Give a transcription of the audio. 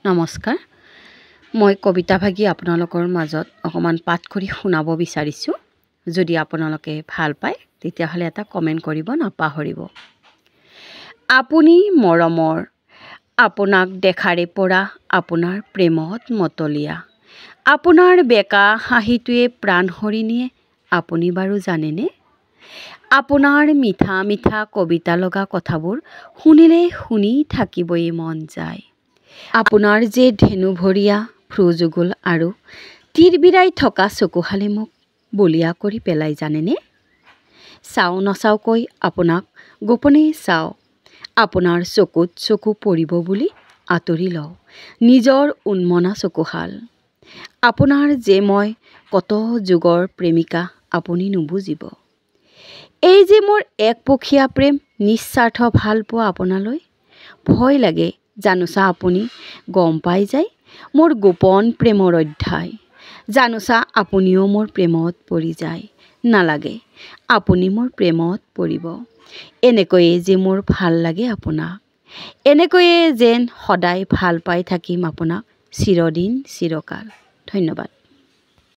নমস্কাৰ মই কবিতা ভাগী আপোনালোকৰ মাজত অকমান পাঠ কৰি শুনাব বিচাৰিছোঁ যদি আপোনালোকে ভাল পায় তেতিয়াহলে এটা কমেন্ট কৰিব নাপাহৰিব আপুনি মৰমৰ আপোনাক দেখাৰে পৰা আপোনাৰ প্ৰেমত মতলিয়া আপোনাৰ বেকা হাঁহিটোৱে প্ৰাণ হৰি নিয়ে আপুনি বাৰু জানেনে আপোনাৰ মিঠা মিঠা কবিতা লগা কথাবোৰ শুনিলে শুনি থাকিবই মন যায় আপোনাৰ যে ধেনু ভৰিয়া ফ্ৰুজুগুল আৰু তীৰবিৰাই থকা চকুহালে মোক বলিয়া কৰি পেলাই জানেনে চাও নচাওকৈ আপোনাক গোপনে চাও আপোনাৰ চকুত চকু পৰিব বুলি আতৰি লও নিজৰ উন্মনা চকুহাল আপোনাৰ যে মই কত যুগৰ প্ৰেমিকা আপুনি নুবুজিব এই যে মোৰ একপক্ষীয়া প্ৰেম নিস্বাৰ্থ ভাল পোৱা আপোনালৈ ভয় লাগে জানোচা আপুনি গম পাই যায় মোৰ গোপন প্ৰেমৰ অধ্যায় জানোচা আপুনিও মোৰ প্ৰেমত পৰি যায় নালাগে আপুনি মোৰ প্ৰেমত পৰিব এনেকৈয়ে যে মোৰ ভাল লাগে আপোনাক এনেকৈয়ে যেন সদায় ভাল পাই থাকিম আপোনাক চিৰদিন চিৰকাল ধন্যবাদ